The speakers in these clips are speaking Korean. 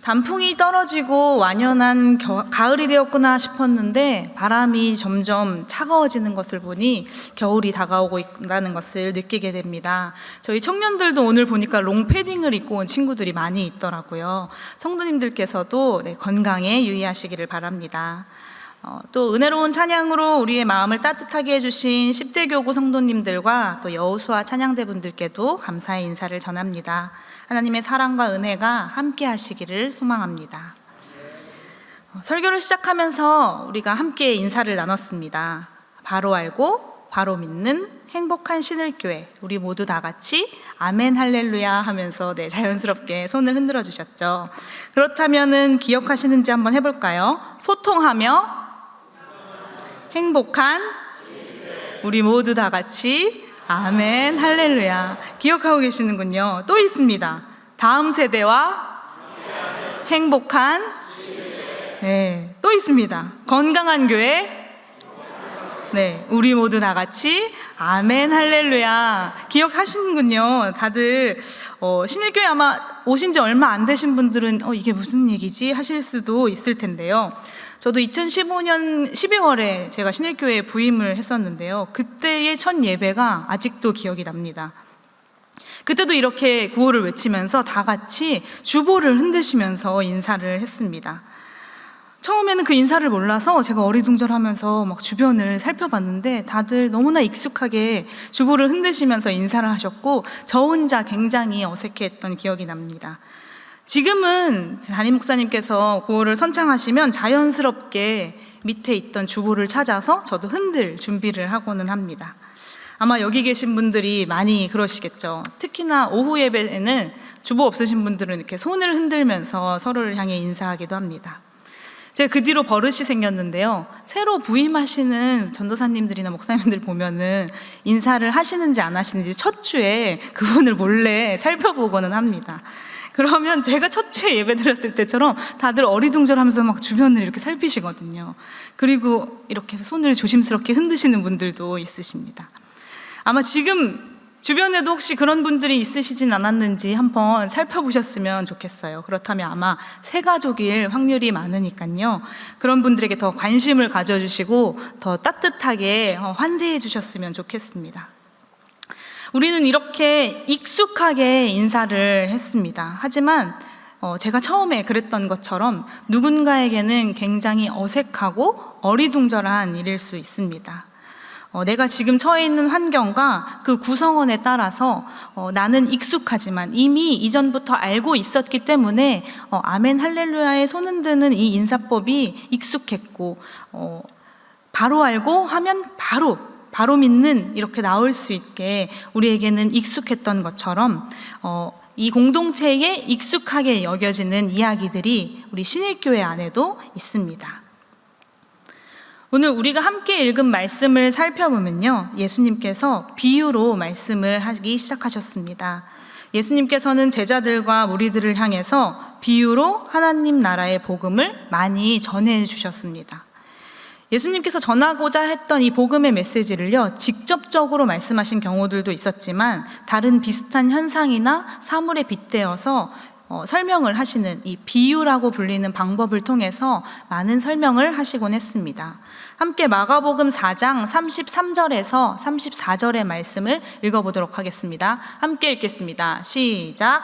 단풍이 떨어지고 완연한 가을이 되었구나 싶었는데 바람이 점점 차가워지는 것을 보니 겨울이 다가오고 있다는 것을 느끼게 됩니다. 저희 청년들도 오늘 보니까 롱패딩을 입고 온 친구들이 많이 있더라고요. 성도님들께서도 건강에 유의하시기를 바랍니다. 또 은혜로운 찬양으로 우리의 마음을 따뜻하게 해주신 10대 교구 성도님들과 또 여호수아 찬양대분들께도 감사의 인사를 전합니다. 하나님의 사랑과 은혜가 함께 하시기를 소망합니다. 설교를 시작하면서 우리가 함께 인사를 나눴습니다. 바로 알고 바로 믿는 행복한 신일교회, 우리 모두 다 같이 아멘 할렐루야 하면서 자연스럽게 손을 흔들어 주셨죠. 그렇다면은 기억하시는지 한번 해볼까요? 소통하며 행복한 우리 모두 다 같이 아멘 할렐루야. 기억하고 계시는군요. 또 있습니다. 다음 세대와 행복한 또 있습니다. 건강한 교회 우리 모두 다 같이 아멘 할렐루야. 기억하시는군요. 다들 신일교회 아마 오신 지 얼마 안 되신 분들은 이게 무슨 얘기지 하실 수도 있을 텐데요. 저도 2015년 12월에 제가 신일교회에 부임을 했었는데요. 그때의 첫 예배가 아직도 기억이 납니다. 그때도 이렇게 구호를 외치면서 다 같이 주보를 흔드시면서 인사를 했습니다. 처음에는 그 인사를 몰라서 제가 어리둥절하면서 막 주변을 살펴봤는데 다들 너무나 익숙하게 주보를 흔드시면서 인사를 하셨고 저 혼자 굉장히 어색했던 기억이 납니다. 지금은 담임 목사님께서 구호를 선창하시면 자연스럽게 밑에 있던 주보를 찾아서 저도 흔들 준비를 하고는 합니다. 아마 여기 계신 분들이 많이 그러시겠죠. 특히나 오후 예배에는 주보 없으신 분들은 이렇게 손을 흔들면서 서로를 향해 인사하기도 합니다. 제가 그 뒤로 버릇이 생겼는데요. 새로 부임하시는 전도사님들이나 목사님들 보면은 인사를 하시는지 안 하시는지 첫 주에 그분을 몰래 살펴보고는 합니다. 그러면 제가 첫 주에 예배 드렸을 때처럼 다들 어리둥절하면서 막 주변을 이렇게 살피시거든요. 그리고 이렇게 손을 조심스럽게 흔드시는 분들도 있으십니다. 아마 지금 주변에도 혹시 그런 분들이 있으시진 않았는지 한번 살펴보셨으면 좋겠어요. 그렇다면 아마 새 가족일 확률이 많으니까요. 그런 분들에게 더 관심을 가져주시고 더 따뜻하게 환대해 주셨으면 좋겠습니다. 우리는 이렇게 익숙하게 인사를 했습니다. 하지만 제가 처음에 그랬던 것처럼 누군가에게는 굉장히 어색하고 어리둥절한 일일 수 있습니다. 내가 지금 처해 있는 환경과 그 구성원에 따라서 나는 익숙하지만 이미 이전부터 알고 있었기 때문에 아멘 할렐루야에 손 흔드는 이 인사법이 익숙했고 바로 알고 하면 바로 믿는 이렇게 나올 수 있게 우리에게는 익숙했던 것처럼 이 공동체에 익숙하게 여겨지는 이야기들이 우리 신일교회 안에도 있습니다. 오늘 우리가 함께 읽은 말씀을 살펴보면요, 예수님께서 비유로 말씀을 하기 시작하셨습니다. 예수님께서는 제자들과 무리들을 향해서 비유로 하나님 나라의 복음을 많이 전해 주셨습니다. 예수님께서 전하고자 했던 이 복음의 메시지를요, 직접적으로 말씀하신 경우들도 있었지만 다른 비슷한 현상이나 사물에 빗대어서 설명을 하시는 이 비유라고 불리는 방법을 통해서 많은 설명을 하시곤 했습니다. 함께 마가복음 4장 33절에서 34절의 말씀을 읽어보도록 하겠습니다. 함께 읽겠습니다. 시작.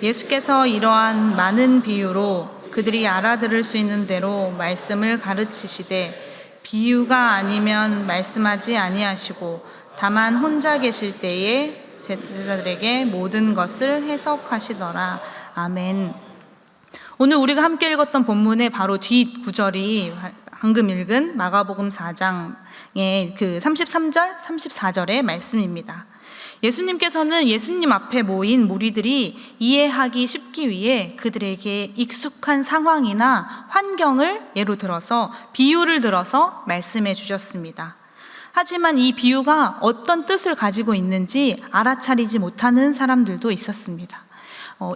예수께서 이러한 많은 비유로 그들이 알아들을 수 있는 대로 말씀을 가르치시되 비유가 아니면 말씀하지 아니하시고 다만 혼자 계실 때에 제자들에게 모든 것을 해석하시더라. 아멘. 오늘 우리가 함께 읽었던 본문의 바로 뒷 구절이 방금 읽은 마가복음 4장의 그 33절, 34절의 말씀입니다. 예수님께서는 예수님 앞에 모인 무리들이 이해하기 쉽기 위해 그들에게 익숙한 상황이나 환경을 예로 들어서 비유를 들어서 말씀해 주셨습니다. 하지만 이 비유가 어떤 뜻을 가지고 있는지 알아차리지 못하는 사람들도 있었습니다.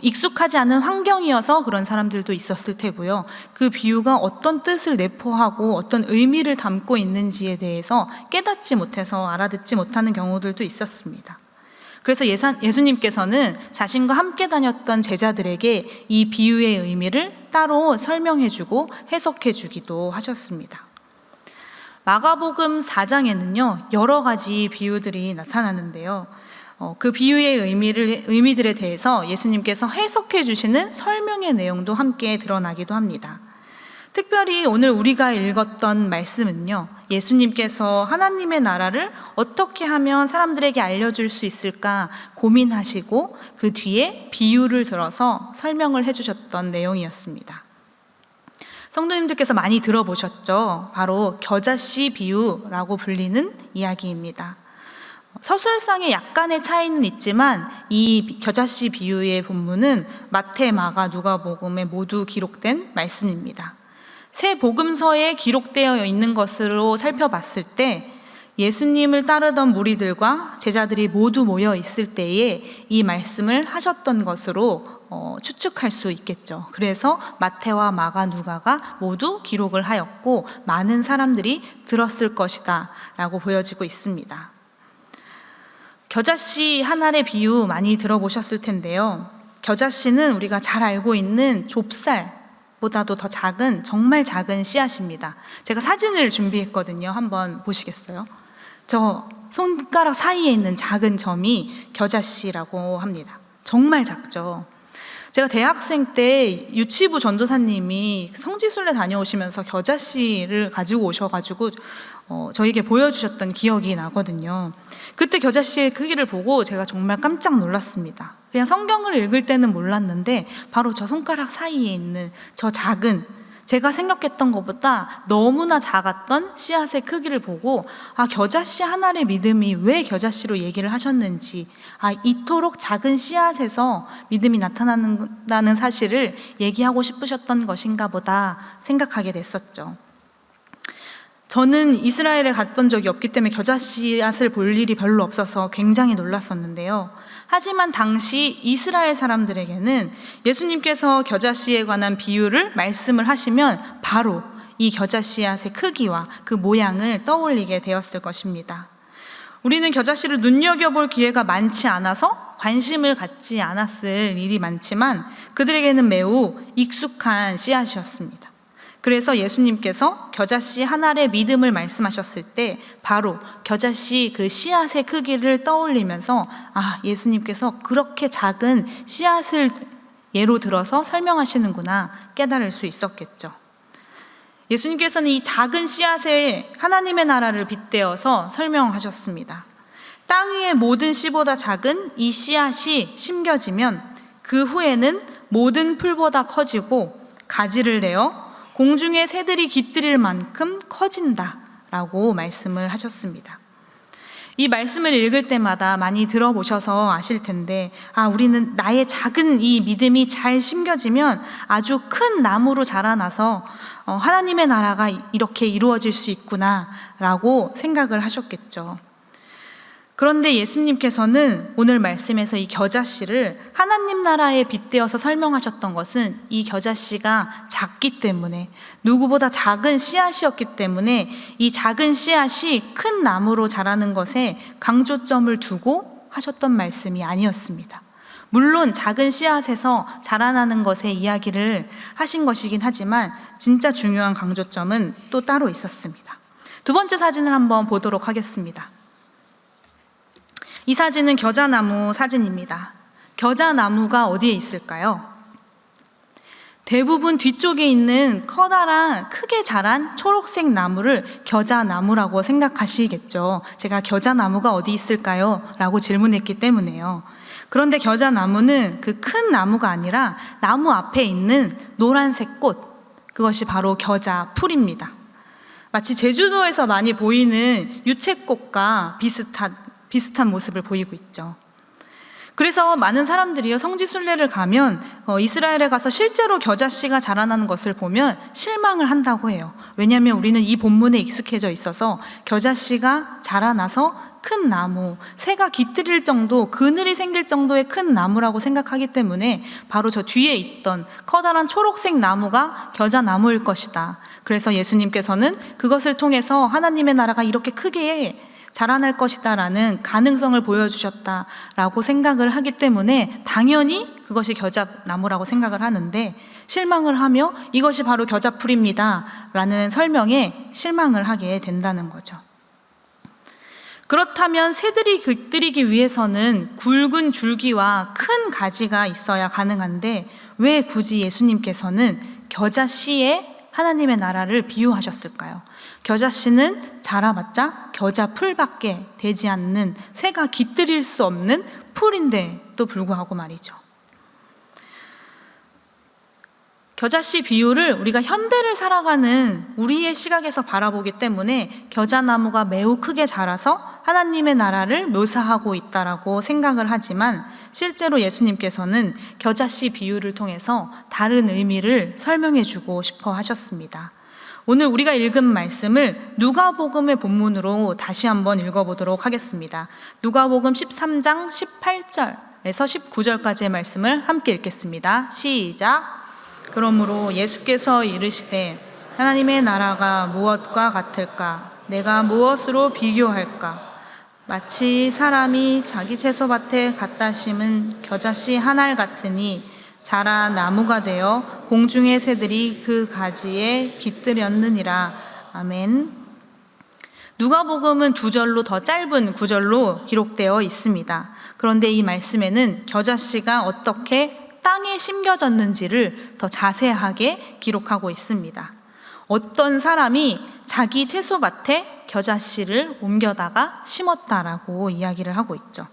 익숙하지 않은 환경이어서 그런 사람들도 있었을 테고요. 그 비유가 어떤 뜻을 내포하고 어떤 의미를 담고 있는지에 대해서 깨닫지 못해서 알아듣지 못하는 경우들도 있었습니다. 그래서 예수님께서는 자신과 함께 다녔던 제자들에게 이 비유의 의미를 따로 설명해주고 해석해주기도 하셨습니다. 마가복음 4장에는요, 여러 가지 비유들이 나타나는데요. 그 비유의 의미들에 대해서 예수님께서 해석해 주시는 설명의 내용도 함께 드러나기도 합니다. 특별히 오늘 우리가 읽었던 말씀은요, 예수님께서 하나님의 나라를 어떻게 하면 사람들에게 알려줄 수 있을까 고민하시고 그 뒤에 비유를 들어서 설명을 해주셨던 내용이었습니다. 성도님들께서 많이 들어보셨죠? 바로 겨자씨 비유라고 불리는 이야기입니다. 서술상에 약간의 차이는 있지만 이 겨자씨 비유의 본문은 마태, 마가, 누가복음에 모두 기록된 말씀입니다. 세 복음서에 기록되어 있는 것으로 살펴봤을 때 예수님을 따르던 무리들과 제자들이 모두 모여 있을 때에 이 말씀을 하셨던 것으로 추측할 수 있겠죠. 그래서 마태와 마가, 누가가 모두 기록을 하였고 많은 사람들이 들었을 것이다 라고 보여지고 있습니다. 겨자씨 한 알의 비유 많이 들어보셨을 텐데요. 겨자씨는 우리가 잘 알고 있는 좁쌀보다도 더 작은, 정말 작은 씨앗입니다. 제가 사진을 준비했거든요. 한번 보시겠어요? 저 손가락 사이에 있는 작은 점이 겨자씨라고 합니다. 정말 작죠. 제가 대학생 때 유치부 전도사님이 성지순례 다녀오시면서 겨자씨를 가지고 오셔가지고 저에게 보여주셨던 기억이 나거든요. 그때 겨자씨의 크기를 보고 제가 정말 깜짝 놀랐습니다. 그냥 성경을 읽을 때는 몰랐는데 바로 저 손가락 사이에 있는 저 작은, 제가 생각했던 것보다 너무나 작았던 씨앗의 크기를 보고 겨자씨 한 알의 믿음이 왜 겨자씨로 얘기를 하셨는지, 이토록 작은 씨앗에서 믿음이 나타난다는 사실을 얘기하고 싶으셨던 것인가 보다 생각하게 됐었죠. 저는 이스라엘에 갔던 적이 없기 때문에 겨자씨앗을 볼 일이 별로 없어서 굉장히 놀랐었는데요. 하지만 당시 이스라엘 사람들에게는 예수님께서 겨자씨에 관한 비유를 말씀을 하시면 바로 이 겨자씨앗의 크기와 그 모양을 떠올리게 되었을 것입니다. 우리는 겨자씨를 눈여겨볼 기회가 많지 않아서 관심을 갖지 않았을 일이 많지만 그들에게는 매우 익숙한 씨앗이었습니다. 그래서 예수님께서 겨자씨 한 알의 믿음을 말씀하셨을 때 바로 겨자씨 그 씨앗의 크기를 떠올리면서 예수님께서 그렇게 작은 씨앗을 예로 들어서 설명하시는구나 깨달을 수 있었겠죠. 예수님께서는 이 작은 씨앗에 하나님의 나라를 빗대어서 설명하셨습니다. 땅 위의 모든 씨보다 작은 이 씨앗이 심겨지면 그 후에는 모든 풀보다 커지고 가지를 내어 공중의 새들이 깃들일 만큼 커진다라고 말씀을 하셨습니다. 이 말씀을 읽을 때마다 많이 들어보셔서 아실 텐데 우리는 나의 작은 이 믿음이 잘 심겨지면 아주 큰 나무로 자라나서 하나님의 나라가 이렇게 이루어질 수 있구나라고 생각을 하셨겠죠. 그런데 예수님께서는 오늘 말씀에서 이 겨자씨를 하나님 나라에 빗대어서 설명하셨던 것은 이 겨자씨가 작기 때문에, 누구보다 작은 씨앗이었기 때문에 이 작은 씨앗이 큰 나무로 자라는 것에 강조점을 두고 하셨던 말씀이 아니었습니다. 물론 작은 씨앗에서 자라나는 것의 이야기를 하신 것이긴 하지만 진짜 중요한 강조점은 또 따로 있었습니다. 두 번째 사진을 한번 보도록 하겠습니다. 이 사진은 겨자나무 사진입니다. 겨자나무가 어디에 있을까요? 대부분 뒤쪽에 있는 커다란 크게 자란 초록색 나무를 겨자나무라고 생각하시겠죠. 제가 겨자나무가 어디 있을까요? 라고 질문했기 때문에요. 그런데 겨자나무는 그 큰 나무가 아니라 나무 앞에 있는 노란색 꽃, 그것이 바로 겨자풀입니다. 마치 제주도에서 많이 보이는 유채꽃과 비슷한 모습을 보이고 있죠. 그래서 많은 사람들이요, 성지순례를 가면 이스라엘에 가서 실제로 겨자씨가 자라나는 것을 보면 실망을 한다고 해요. 왜냐하면 우리는 이 본문에 익숙해져 있어서 겨자씨가 자라나서 큰 나무, 새가 깃들일 정도, 그늘이 생길 정도의 큰 나무라고 생각하기 때문에 바로 저 뒤에 있던 커다란 초록색 나무가 겨자나무일 것이다. 그래서 예수님께서는 그것을 통해서 하나님의 나라가 이렇게 크게 자라날 것이다라는 가능성을 보여주셨다라고 생각을 하기 때문에 당연히 그것이 겨자나무라고 생각을 하는데, 실망을 하며 이것이 바로 겨자풀입니다 라는 설명에 실망을 하게 된다는 거죠. 그렇다면 새들이 깃들이기 위해서는 굵은 줄기와 큰 가지가 있어야 가능한데 왜 굳이 예수님께서는 겨자씨에 하나님의 나라를 비유하셨을까요? 겨자씨는 자라봤자 겨자풀밖에 되지 않는, 새가 깃들일 수 없는 풀인데도 불구하고 말이죠. 겨자씨 비유를 우리가 현대를 살아가는 우리의 시각에서 바라보기 때문에 겨자나무가 매우 크게 자라서 하나님의 나라를 묘사하고 있다라고 생각을 하지만, 실제로 예수님께서는 겨자씨 비유를 통해서 다른 의미를 설명해 주고 싶어 하셨습니다. 오늘 우리가 읽은 말씀을 누가복음의 본문으로 다시 한번 읽어보도록 하겠습니다. 누가복음 13장 18절에서 19절까지의 말씀을 함께 읽겠습니다. 시작. 그러므로 예수께서 이르시되 하나님의 나라가 무엇과 같을까? 내가 무엇으로 비교할까? 마치 사람이 자기 채소밭에 갖다 심은 겨자씨 한 알 같으니 자라 나무가 되어 공중의 새들이 그 가지에 깃들였느니라. 아멘. 누가복음은 2절로 더 짧은 구절로 기록되어 있습니다. 그런데 이 말씀에는 겨자씨가 어떻게 땅에 심겨졌는지를 더 자세하게 기록하고 있습니다. 어떤 사람이 자기 채소밭에 겨자씨를 옮겨다가 심었다라고 이야기를 하고 있죠.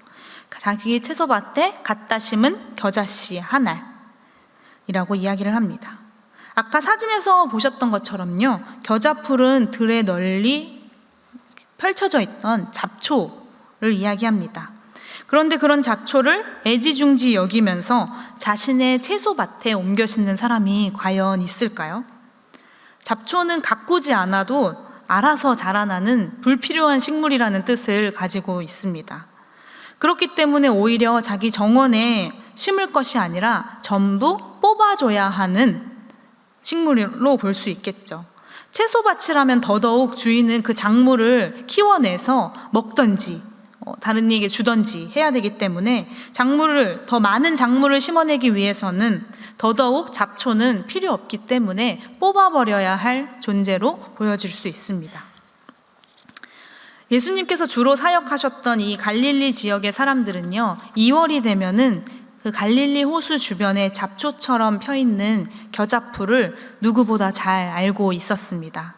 자기 채소밭에 갖다 심은 겨자씨 한 알이라고 이야기를 합니다. 아까 사진에서 보셨던 것처럼요, 겨자풀은 들에 널리 펼쳐져 있던 잡초를 이야기합니다. 그런데 그런 잡초를 애지중지 여기면서 자신의 채소밭에 옮겨 심는 사람이 과연 있을까요? 잡초는 가꾸지 않아도 알아서 자라나는 불필요한 식물이라는 뜻을 가지고 있습니다. 그렇기 때문에 오히려 자기 정원에 심을 것이 아니라 전부 뽑아줘야 하는 식물로 볼 수 있겠죠. 채소밭이라면 더더욱 주인은 그 작물을 키워내서 먹던지 다른 이에게 주던지 해야 되기 때문에 더 많은 작물을 심어내기 위해서는 더더욱 잡초는 필요 없기 때문에 뽑아버려야 할 존재로 보여질 수 있습니다. 예수님께서 주로 사역하셨던 이 갈릴리 지역의 사람들은요, 2월이 되면은 그 갈릴리 호수 주변에 잡초처럼 펴있는 겨자풀을 누구보다 잘 알고 있었습니다.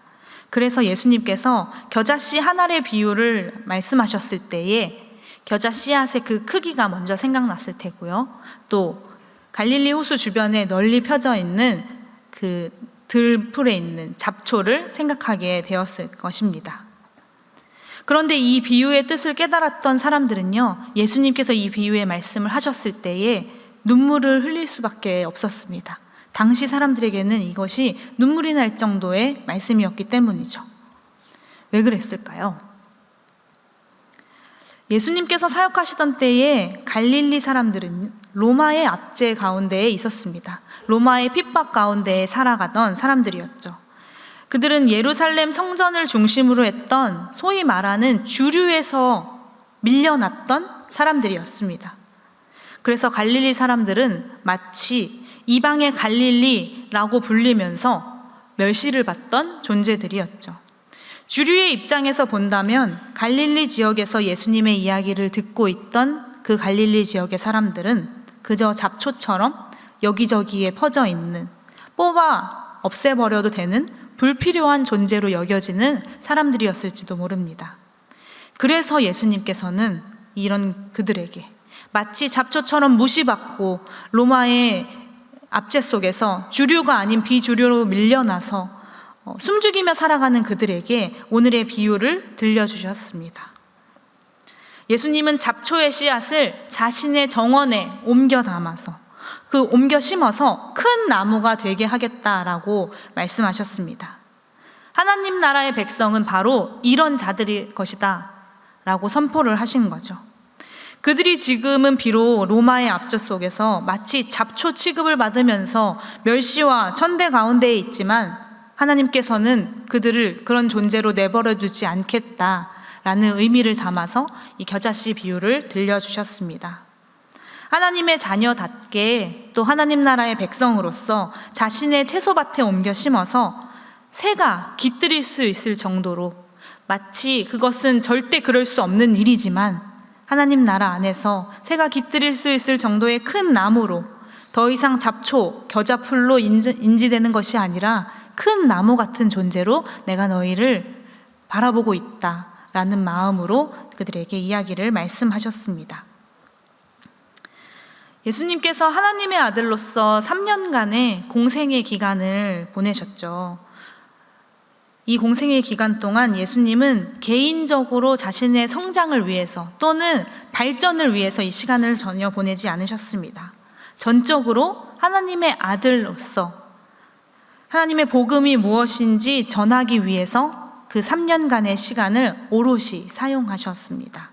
그래서 예수님께서 겨자씨 한 알의 비유를 말씀하셨을 때에 겨자 씨앗의 그 크기가 먼저 생각났을 테고요. 또 갈릴리 호수 주변에 널리 펴져 있는 그 들풀에 있는 잡초를 생각하게 되었을 것입니다. 그런데 이 비유의 뜻을 깨달았던 사람들은요, 예수님께서 이 비유의 말씀을 하셨을 때에 눈물을 흘릴 수밖에 없었습니다. 당시 사람들에게는 이것이 눈물이 날 정도의 말씀이었기 때문이죠. 왜 그랬을까요? 예수님께서 사역하시던 때에 갈릴리 사람들은 로마의 압제 가운데에 있었습니다. 로마의 핍박 가운데에 살아가던 사람들이었죠. 그들은 예루살렘 성전을 중심으로 했던 소위 말하는 주류에서 밀려났던 사람들이었습니다. 그래서 갈릴리 사람들은 마치 이방의 갈릴리라고 불리면서 멸시를 받던 존재들이었죠. 주류의 입장에서 본다면 갈릴리 지역에서 예수님의 이야기를 듣고 있던 그 갈릴리 지역의 사람들은 그저 잡초처럼 여기저기에 퍼져 있는, 뽑아 없애버려도 되는 불필요한 존재로 여겨지는 사람들이었을지도 모릅니다. 그래서 예수님께서는 이런 그들에게 마치 잡초처럼 무시받고 로마의 압제 속에서 주류가 아닌 비주류로 밀려나서 숨죽이며 살아가는 그들에게 오늘의 비유를 들려주셨습니다. 예수님은 잡초의 씨앗을 자신의 정원에 옮겨 담아서 옮겨 심어서 큰 나무가 되게 하겠다라고 말씀하셨습니다. 하나님 나라의 백성은 바로 이런 자들일 것이다 라고 선포를 하신 거죠. 그들이 지금은 비록 로마의 압제 속에서 마치 잡초 취급을 받으면서 멸시와 천대 가운데에 있지만 하나님께서는 그들을 그런 존재로 내버려 두지 않겠다라는 라는 의미를 담아서 이 겨자씨 비유를 들려주셨습니다. 하나님의 자녀답게 또 하나님 나라의 백성으로서 자신의 채소밭에 옮겨 심어서 새가 깃들일 수 있을 정도로, 마치 그것은 절대 그럴 수 없는 일이지만 하나님 나라 안에서 새가 깃들일 수 있을 정도의 큰 나무로, 더 이상 잡초, 겨자풀로 인지되는 것이 아니라 큰 나무 같은 존재로 내가 너희를 바라보고 있다라는 마음으로 그들에게 이야기를 말씀하셨습니다. 예수님께서 하나님의 아들로서 3년간의 공생의 기간을 보내셨죠. 이 공생의 기간 동안 예수님은 개인적으로 자신의 성장을 위해서 또는 발전을 위해서 이 시간을 전혀 보내지 않으셨습니다. 전적으로 하나님의 아들로서 하나님의 복음이 무엇인지 전하기 위해서 그 3년간의 시간을 오롯이 사용하셨습니다.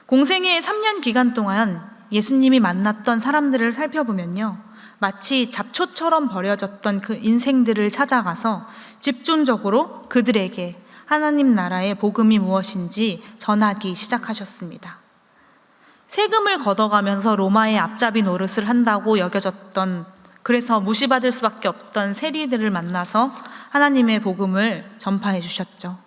공생의 3년 기간 동안 예수님이 만났던 사람들을 살펴보면요, 마치 잡초처럼 버려졌던 그 인생들을 찾아가서 집중적으로 그들에게 하나님 나라의 복음이 무엇인지 전하기 시작하셨습니다. 세금을 걷어가면서 로마의 앞잡이 노릇을 한다고 여겨졌던, 그래서 무시받을 수밖에 없던 세리들을 만나서 하나님의 복음을 전파해 주셨죠.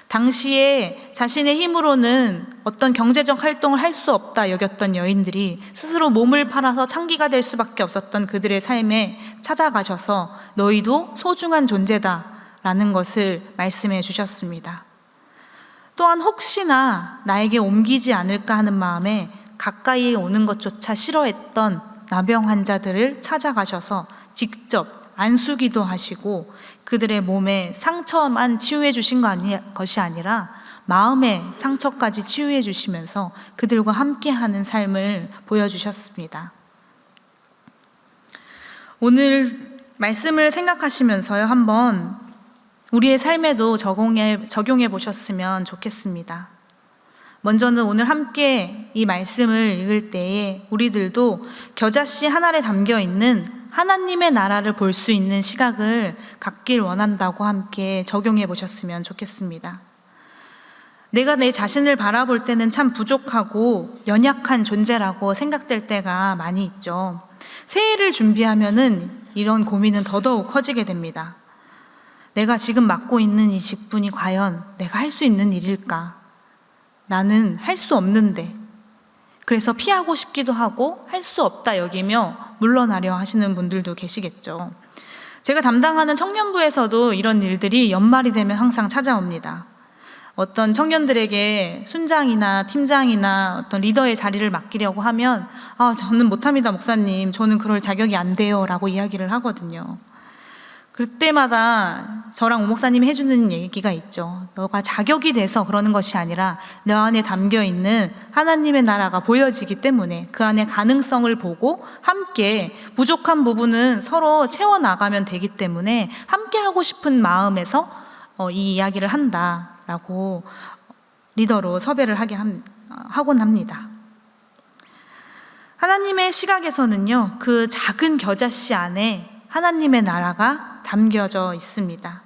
당시에 자신의 힘으로는 어떤 경제적 활동을 할 수 없다 여겼던 여인들이 스스로 몸을 팔아서 창기가 될 수밖에 없었던 그들의 삶에 찾아가셔서 너희도 소중한 존재다라는 것을 말씀해 주셨습니다. 또한 혹시나 나에게 옮기지 않을까 하는 마음에 가까이 오는 것조차 싫어했던 나병 환자들을 찾아가셔서 직접 안수기도 하시고 그들의 몸에 상처만 치유해 주신 것이 아니라 마음의 상처까지 치유해 주시면서 그들과 함께하는 삶을 보여주셨습니다. 오늘 말씀을 생각하시면서요, 한번 우리의 삶에도 적용해 보셨으면 좋겠습니다. 먼저는 오늘 함께 이 말씀을 읽을 때에 우리들도 겨자씨 한 알에 담겨 있는 하나님의 나라를 볼 수 있는 시각을 갖길 원한다고 함께 적용해 보셨으면 좋겠습니다. 내가 내 자신을 바라볼 때는 참 부족하고 연약한 존재라고 생각될 때가 많이 있죠. 새해를 준비하면은 이런 고민은 더더욱 커지게 됩니다. 내가 지금 맡고 있는 이 직분이 과연 내가 할 수 있는 일일까? 나는 할 수 없는데, 그래서 피하고 싶기도 하고 할 수 없다 여기며 물러나려 하시는 분들도 계시겠죠. 제가 담당하는 청년부에서도 이런 일들이 연말이 되면 항상 찾아옵니다. 어떤 청년들에게 순장이나 팀장이나 어떤 리더의 자리를 맡기려고 하면 저는 못합니다 목사님, 저는 그럴 자격이 안 돼요 라고 이야기를 하거든요. 그때마다 저랑 오 목사님이 해주는 얘기가 있죠. 너가 자격이 돼서 그러는 것이 아니라 너 안에 담겨있는 하나님의 나라가 보여지기 때문에 그 안에 가능성을 보고 함께 부족한 부분은 서로 채워나가면 되기 때문에 함께 하고 싶은 마음에서 이 이야기를 한다라고 리더로 섭외를 하곤 합니다. 하나님의 시각에서는요, 그 작은 겨자씨 안에 하나님의 나라가 담겨져 있습니다.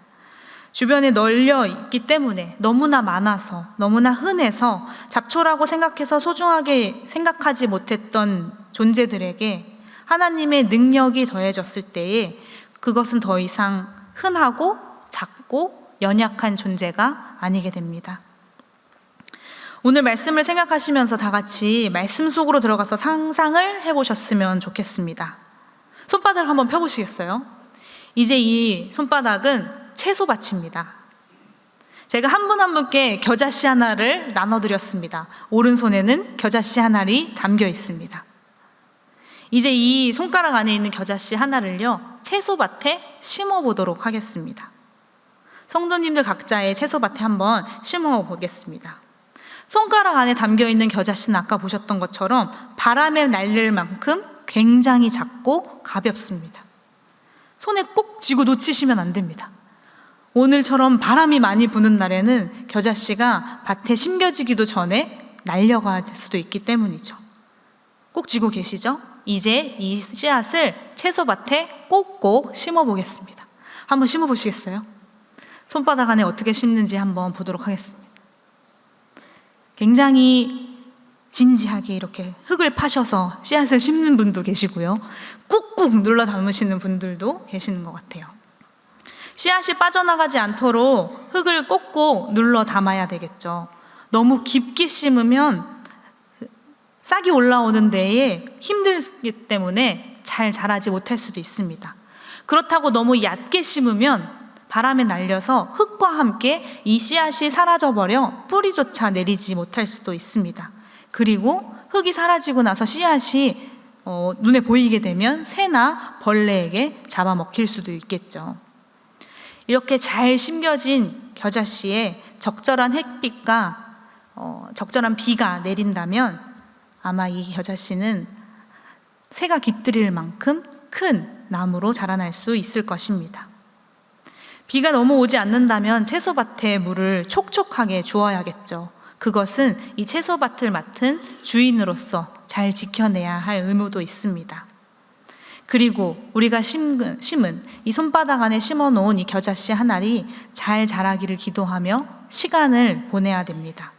주변에 널려 있기 때문에 너무나 많아서 너무나 흔해서 잡초라고 생각해서 소중하게 생각하지 못했던 존재들에게 하나님의 능력이 더해졌을 때에 그것은 더 이상 흔하고 작고 연약한 존재가 아니게 됩니다. 오늘 말씀을 생각하시면서 다 같이 말씀 속으로 들어가서 상상을 해보셨으면 좋겠습니다. 손바닥을 한번 펴보시겠어요? 이제 이 손바닥은 채소밭입니다. 제가 한 분 한 분께 겨자씨 하나를 나눠드렸습니다. 오른손에는 겨자씨 한 알이 담겨 있습니다. 이제 이 손가락 안에 있는 겨자씨 하나를요, 채소밭에 심어보도록 하겠습니다. 성도님들 각자의 채소밭에 한번 심어보겠습니다. 손가락 안에 담겨있는 겨자씨는 아까 보셨던 것처럼 바람에 날릴 만큼 굉장히 작고 가볍습니다. 손에 꼭 쥐고 놓치시면 안 됩니다. 오늘처럼 바람이 많이 부는 날에는 겨자씨가 밭에 심겨지기도 전에 날려갈 수도 있기 때문이죠. 꼭 쥐고 계시죠? 이제 이 씨앗을 채소밭에 꼭꼭 심어보겠습니다. 한번 심어보시겠어요? 손바닥 안에 어떻게 심는지 한번 보도록 하겠습니다. 굉장히 진지하게 이렇게 흙을 파셔서 씨앗을 심는 분도 계시고요. 꾹꾹 눌러 담으시는 분들도 계시는 것 같아요. 씨앗이 빠져나가지 않도록 흙을 꽂고 눌러 담아야 되겠죠. 너무 깊게 심으면 싹이 올라오는 데에 힘들기 때문에 잘 자라지 못할 수도 있습니다. 그렇다고 너무 얕게 심으면 바람에 날려서 흙과 함께 이 씨앗이 사라져버려 뿌리조차 내리지 못할 수도 있습니다. 그리고 흙이 사라지고 나서 씨앗이 눈에 보이게 되면 새나 벌레에게 잡아먹힐 수도 있겠죠. 이렇게 잘 심겨진 겨자씨에 적절한 햇빛과 적절한 비가 내린다면 아마 이 겨자씨는 새가 깃들일 만큼 큰 나무로 자라날 수 있을 것입니다. 비가 너무 오지 않는다면 채소밭에 물을 촉촉하게 주어야겠죠. 그것은 이 채소밭을 맡은 주인으로서 잘 지켜내야 할 의무도 있습니다. 그리고 우리가 심은 이 손바닥 안에 심어놓은 이 겨자씨 한 알이 잘 자라기를 기도하며 시간을 보내야 됩니다.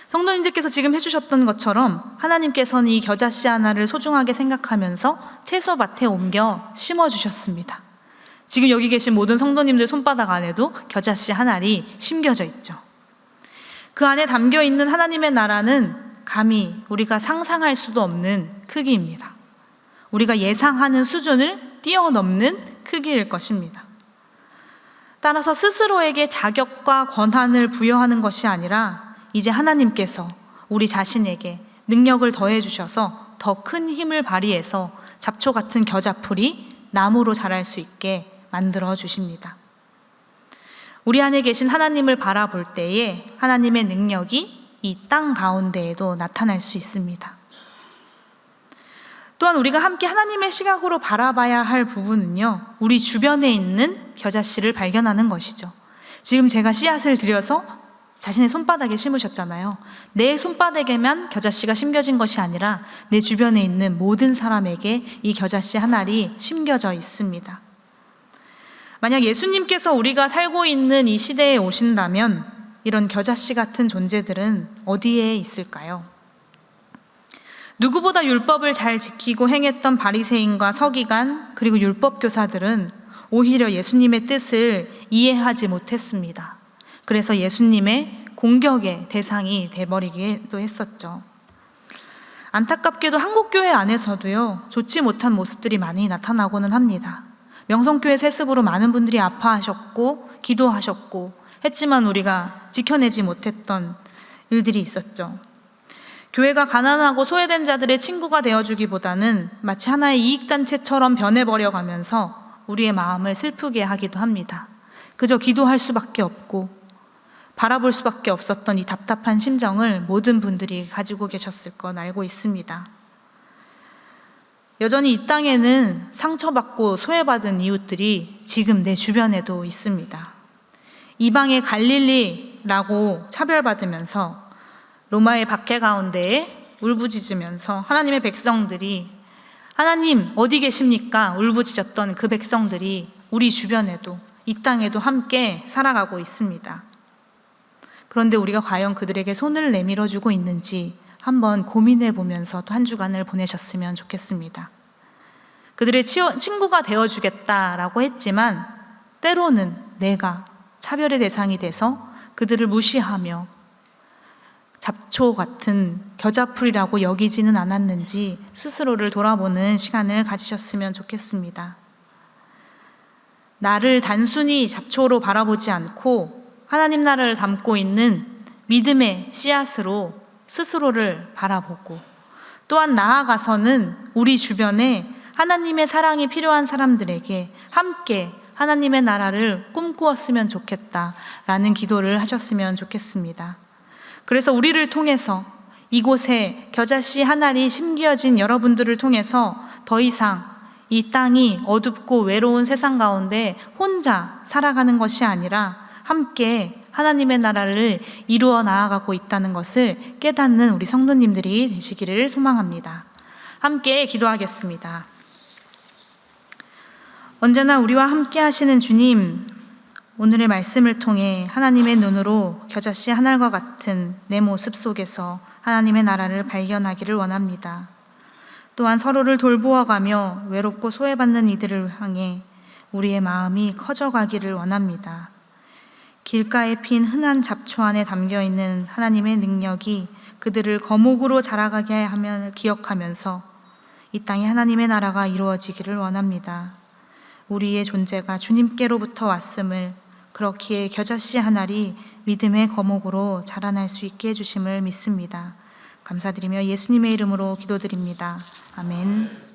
성도님들께서 지금 해주셨던 것처럼 하나님께서는 이 겨자씨 하나를 소중하게 생각하면서 채소밭에 옮겨 심어주셨습니다. 지금 여기 계신 모든 성도님들 손바닥 안에도 겨자씨 한 알이 심겨져 있죠. 그 안에 담겨있는 하나님의 나라는 감히 우리가 상상할 수도 없는 크기입니다. 우리가 예상하는 수준을 뛰어넘는 크기일 것입니다. 따라서 스스로에게 자격과 권한을 부여하는 것이 아니라 이제 하나님께서 우리 자신에게 능력을 더해 주셔서 더 큰 힘을 발휘해서 잡초 같은 겨자풀이 나무로 자랄 수 있게 만들어 주십니다. 우리 안에 계신 하나님을 바라볼 때에 하나님의 능력이 이 땅 가운데에도 나타날 수 있습니다. 또한 우리가 함께 하나님의 시각으로 바라봐야 할 부분은요, 우리 주변에 있는 겨자씨를 발견하는 것이죠. 지금 제가 씨앗을 들여서 자신의 손바닥에 심으셨잖아요. 내 손바닥에만 겨자씨가 심겨진 것이 아니라 내 주변에 있는 모든 사람에게 이 겨자씨 한 알이 심겨져 있습니다. 만약 예수님께서 우리가 살고 있는 이 시대에 오신다면 이런 겨자씨 같은 존재들은 어디에 있을까요? 누구보다 율법을 잘 지키고 행했던 바리새인과 서기관 그리고 율법 교사들은 오히려 예수님의 뜻을 이해하지 못했습니다. 그래서 예수님의 공격의 대상이 돼버리기도 했었죠. 안타깝게도 한국교회 안에서도요, 좋지 못한 모습들이 많이 나타나고는 합니다. 명성교회 세습으로 많은 분들이 아파하셨고 기도하셨고 했지만 우리가 지켜내지 못했던 일들이 있었죠. 교회가 가난하고 소외된 자들의 친구가 되어주기보다는 마치 하나의 이익단체처럼 변해버려가면서 우리의 마음을 슬프게 하기도 합니다. 그저 기도할 수밖에 없고 바라볼 수밖에 없었던 이 답답한 심정을 모든 분들이 가지고 계셨을 건 알고 있습니다. 여전히 이 땅에는 상처받고 소외받은 이웃들이 지금 내 주변에도 있습니다. 이방의 갈릴리라고 차별받으면서 로마의 박해 가운데에 울부짖으면서 하나님의 백성들이 하나님 어디 계십니까? 울부짖었던 그 백성들이 우리 주변에도 이 땅에도 함께 살아가고 있습니다. 그런데 우리가 과연 그들에게 손을 내밀어주고 있는지 한번 고민해 보면서 또 한 주간을 보내셨으면 좋겠습니다. 그들의 친구가 되어주겠다라고 했지만 때로는 내가 차별의 대상이 돼서 그들을 무시하며 잡초 같은 겨자풀이라고 여기지는 않았는지 스스로를 돌아보는 시간을 가지셨으면 좋겠습니다. 나를 단순히 잡초로 바라보지 않고 하나님 나라를 담고 있는 믿음의 씨앗으로 스스로를 바라보고 또한 나아가서는 우리 주변에 하나님의 사랑이 필요한 사람들에게 함께 하나님의 나라를 꿈꾸었으면 좋겠다라는 기도를 하셨으면 좋겠습니다. 그래서 우리를 통해서 이곳에 겨자씨 한 알이 심겨진 여러분들을 통해서 더 이상 이 땅이 어둡고 외로운 세상 가운데 혼자 살아가는 것이 아니라 함께 하나님의 나라를 이루어 나아가고 있다는 것을 깨닫는 우리 성도님들이 되시기를 소망합니다. 함께 기도하겠습니다. 언제나 우리와 함께 하시는 주님, 오늘의 말씀을 통해 하나님의 눈으로 겨자씨 한 알과 같은 내 모습 속에서 하나님의 나라를 발견하기를 원합니다. 또한 서로를 돌보아가며 외롭고 소외받는 이들을 향해 우리의 마음이 커져가기를 원합니다. 길가에 핀 흔한 잡초 안에 담겨있는 하나님의 능력이 그들을 거목으로 자라가게 하면 기억하면서 이 땅에 하나님의 나라가 이루어지기를 원합니다. 우리의 존재가 주님께로부터 왔음을, 그렇기에 겨자씨 한 알이 믿음의 거목으로 자라날 수 있게 해주심을 믿습니다. 감사드리며 예수님의 이름으로 기도드립니다. 아멘.